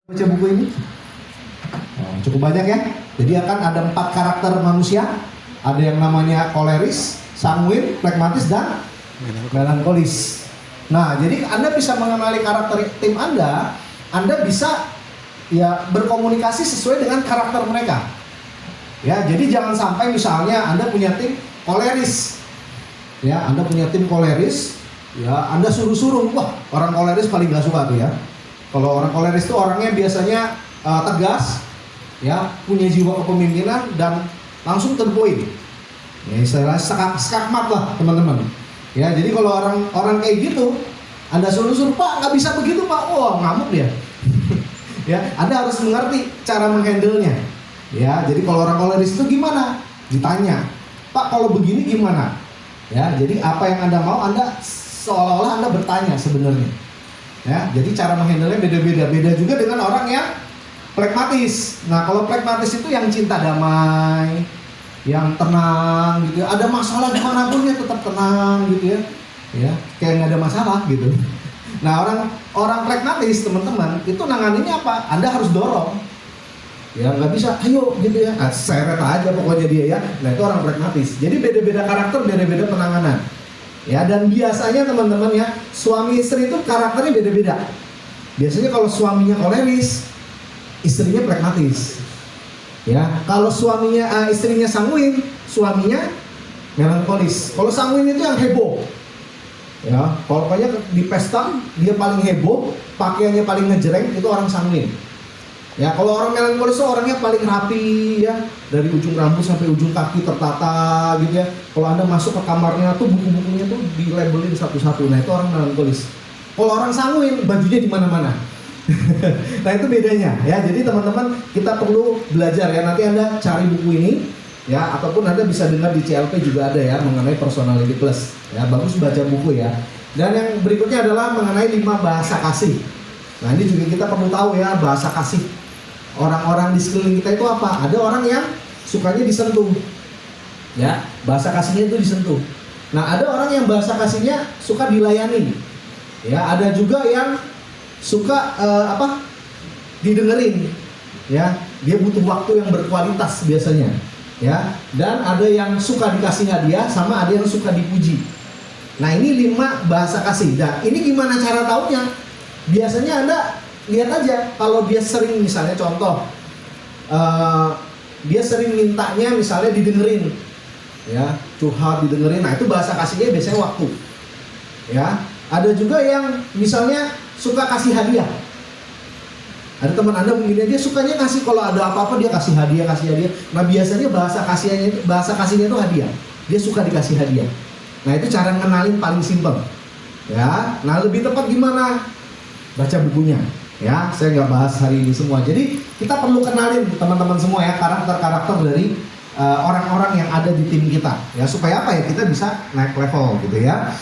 Baca buku ini cukup banyak ya. Jadi akan ada 4 karakter manusia. Ada yang namanya koleris, sanguin, pragmatis, dan melankolis. Nah, jadi Anda bisa mengenali karakter tim Anda bisa ya berkomunikasi sesuai dengan karakter mereka. Ya, jadi jangan sampai misalnya Anda punya tim koleris. Ya, Anda punya tim koleris, ya Anda suruh-suruh, wah orang koleris paling gak suka tuh ya. Kalau orang koleris itu orangnya biasanya tegas, ya punya jiwa kepemimpinan dan langsung to the point. Ya istilahnya skakmat lah teman-teman. Ya jadi kalau orang kayak gitu, Anda suruh-suruh, Pak nggak bisa begitu Pak, wah ngamuk dia. Ya Anda harus mengerti cara menghandle-nya. Ya jadi kalau orang koleris itu gimana? Ditanya, Pak kalau begini gimana? Ya jadi apa yang Anda mau, Anda seolah-olah Anda bertanya sebenarnya. Ya, jadi cara menghandle-nya beda-beda. Beda juga dengan orang yang pragmatis. Nah, kalau pragmatis itu yang cinta damai, yang tenang gitu ya. Ada masalah dimanapun ya tetap tenang gitu ya. Ya, kayak nggak ada masalah gitu. Nah, orang pragmatis teman-teman itu nanganinnya apa? Anda harus dorong. Ya nggak bisa, ayo gitu ya. Nah, seret aja pokoknya dia ya. Nah, itu orang pragmatis. Jadi beda-beda karakter, beda-beda penanganan. Ya, dan biasanya teman-teman ya, suami istri itu karakternya beda-beda. Biasanya kalau suaminya koleris, istrinya pragmatis. Ya, kalau istrinya sanguin, suaminya melankolis. Kalau sanguin itu yang heboh. Ya, pokoknya di pesta dia paling heboh, pakaiannya paling ngejreng, itu orang sanguin. Ya, kalau orang melankolis itu orangnya paling rapi ya, dari ujung rambut sampai ujung kaki tertata gitu ya. Kalau Anda masuk ke kamarnya tuh buku-bukunya tuh dilabelin satu-satu. Nah, itu orang melankolis. Kalau orang sanguin bajunya di mana-mana. Nah, itu bedanya ya. Jadi teman-teman kita perlu belajar ya. Nanti Anda cari buku ini ya, ataupun Anda bisa dengar di CLP juga ada ya mengenai personality plus. Ya, bagus baca buku ya. Dan yang berikutnya adalah mengenai 5 bahasa kasih. Nah, ini juga kita perlu tahu ya bahasa kasih. Orang-orang di sekeliling kita itu apa? Ada orang yang sukanya disentuh, ya bahasa kasihnya itu disentuh. Nah ada orang yang bahasa kasihnya suka dilayani, ya ada juga yang suka didengerin, ya dia butuh waktu yang berkualitas biasanya, ya dan ada yang suka dikasih hadiah, sama ada yang suka dipuji. Nah ini 5 bahasa kasih. Nah ini gimana cara taunya? Biasanya Anda lihat aja, kalau dia sering misalnya contoh, dia sering mintanya misalnya didengerin, ya curhat didengerin. Nah itu bahasa kasihnya biasanya waktu. Ya ada juga yang misalnya suka kasih hadiah. Ada teman Anda mungkin dia sukanya kasih, kalau ada apa-apa dia kasih hadiah. Nah biasanya bahasa kasihnya itu hadiah. Dia suka dikasih hadiah. Nah itu cara ngenalin paling simpel. Ya, nah lebih tepat gimana? Baca bukunya. Ya, saya nggak bahas hari ini semua. Jadi kita perlu kenalin teman-teman semua ya karakter-karakter dari orang-orang yang ada di tim kita. Ya supaya apa ya, kita bisa naik level gitu ya.